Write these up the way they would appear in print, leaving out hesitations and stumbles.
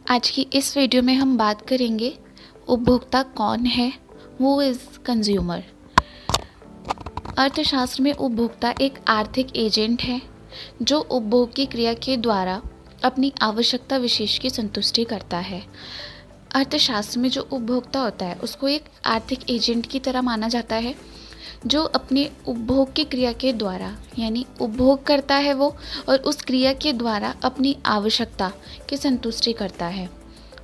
आज की इस वीडियो में हम बात करेंगे उपभोक्ता कौन है। वो इज़ कंज्यूमर। अर्थशास्त्र में उपभोक्ता एक आर्थिक एजेंट है जो उपभोग की क्रिया के द्वारा अपनी आवश्यकता विशेष की संतुष्टि करता है। अर्थशास्त्र में जो उपभोक्ता होता है उसको एक आर्थिक एजेंट की तरह माना जाता है जो अपने उपभोग की क्रिया के द्वारा यानी उपभोग करता है वो, और उस क्रिया के द्वारा अपनी आवश्यकता की संतुष्टि करता है।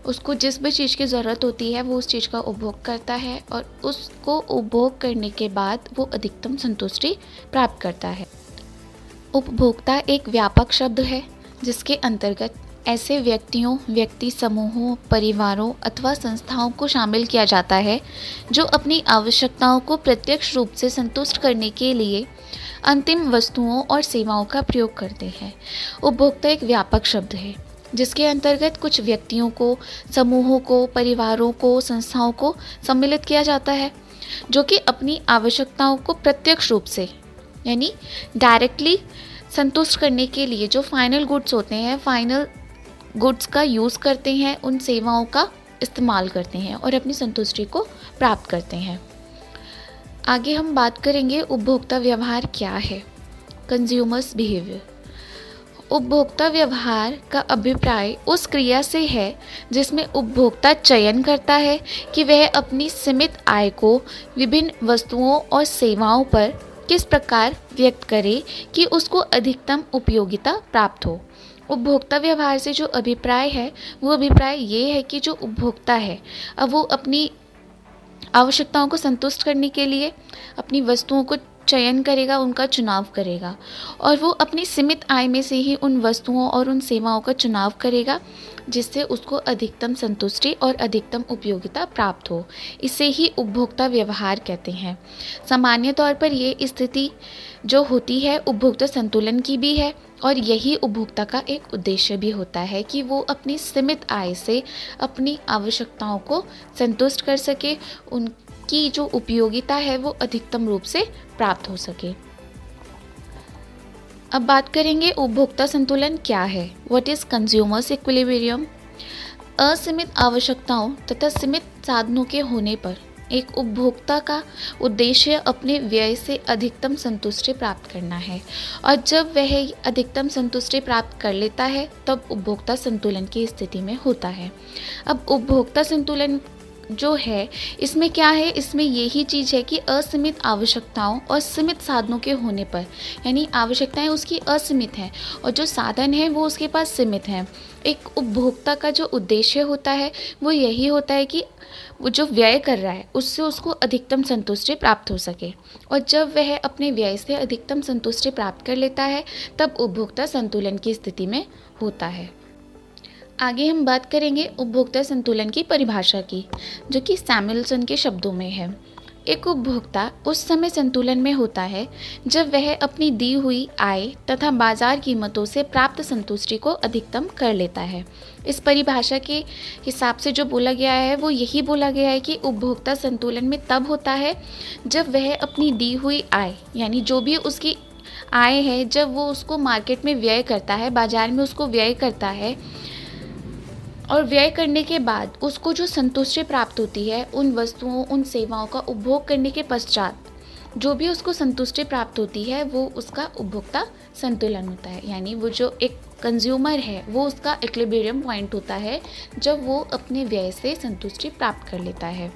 उसको जिस भी चीज़ की ज़रूरत होती है वो उस चीज़ का उपभोग करता है और उसको उपभोग करने के बाद वो अधिकतम संतुष्टि प्राप्त करता है। उपभोक्ता एक व्यापक शब्द है जिसके अंतर्गत ऐसे व्यक्तियों, व्यक्ति समूहों, परिवारों अथवा संस्थाओं को शामिल किया जाता है जो अपनी आवश्यकताओं को प्रत्यक्ष रूप से संतुष्ट करने के लिए अंतिम वस्तुओं और सेवाओं का प्रयोग करते हैं। उपभोक्ता एक व्यापक शब्द है जिसके अंतर्गत कुछ व्यक्तियों को, समूहों को, परिवारों को, संस्थाओं को सम्मिलित किया जाता है जो कि अपनी आवश्यकताओं को प्रत्यक्ष रूप से यानी डायरेक्टली संतुष्ट करने के लिए जो फाइनल गुड्स होते हैं, फाइनल गुड्स का यूज़ करते हैं, उन सेवाओं का इस्तेमाल करते हैं और अपनी संतुष्टि को प्राप्त करते हैं। आगे हम बात करेंगे उपभोक्ता व्यवहार क्या है। Consumers behaviour. उपभोक्ता व्यवहार का अभिप्राय उस क्रिया से है जिसमें उपभोक्ता चयन करता है कि वह अपनी सीमित आय को विभिन्न वस्तुओं और सेवाओं पर किस प्रकार व्यक्त करे कि उसको अधिकतम उपयोगिता प्राप्त हो। उपभोक्ता व्यवहार से जो अभिप्राय है वो अभिप्राय ये है कि जो उपभोक्ता है अब वो अपनी आवश्यकताओं को संतुष्ट करने के लिए अपनी वस्तुओं को चयन करेगा, उनका चुनाव करेगा और वो अपनी सीमित आय में से ही उन वस्तुओं और उन सेवाओं का चुनाव करेगा जिससे उसको अधिकतम संतुष्टि और अधिकतम उपयोगिता प्राप्त हो। इसे ही उपभोक्ता व्यवहार कहते हैं। सामान्य तौर पर ये स्थिति जो होती है उपभोक्ता संतुलन की भी है और यही उपभोक्ता का एक उद्देश्य भी होता है कि वो अपनी सीमित आय से अपनी आवश्यकताओं को संतुष्ट कर सके, उनकी जो उपयोगिता है वो अधिकतम रूप से प्राप्त हो सके। अब बात करेंगे उपभोक्ता संतुलन क्या है। What is consumers equilibrium. असीमित आवश्यकताओं तथा सीमित साधनों के होने पर एक उपभोक्ता का उद्देश्य अपने व्यय से अधिकतम संतुष्टि प्राप्त करना है और जब वह अधिकतम संतुष्टि प्राप्त कर लेता है तब उपभोक्ता संतुलन की स्थिति में होता है। अब उपभोक्ता संतुलन जो है इसमें क्या है, इसमें यही चीज़ है कि असीमित आवश्यकताओं और सीमित साधनों के होने पर यानी आवश्यकताएं उसकी असीमित हैं और जो साधन है वो उसके पास सीमित हैं। एक उपभोक्ता का जो उद्देश्य होता है वो यही होता है कि वो जो व्यय कर रहा है उससे उसको अधिकतम संतुष्टि प्राप्त हो सके और जब वह अपने व्यय से अधिकतम संतुष्टि प्राप्त कर लेता है तब उपभोक्ता संतुलन की स्थिति में होता है। आगे हम बात करेंगे उपभोक्ता संतुलन की परिभाषा की जो कि सैमुएल्सन के शब्दों में है। एक उपभोक्ता उस समय संतुलन में होता है जब वह अपनी दी हुई आय तथा बाजार कीमतों से प्राप्त संतुष्टि को अधिकतम कर लेता है। इस परिभाषा के हिसाब से जो बोला गया है वो यही बोला गया है कि उपभोक्ता संतुलन में तब होता है जब वह अपनी दी हुई आय यानी जो भी उसकी आय है जब वो उसको मार्केट में व्यय करता है, बाजार में उसको व्यय करता है और व्यय करने के बाद उसको जो संतुष्टि प्राप्त होती है उन वस्तुओं, उन सेवाओं का उपभोग करने के पश्चात जो भी उसको संतुष्टि प्राप्त होती है वो उसका उपभोक्ता संतुलन होता है। यानी वो जो एक कंज्यूमर है वो उसका इक्विलिब्रियम पॉइंट होता है जब वो अपने व्यय से संतुष्टि प्राप्त कर लेता है।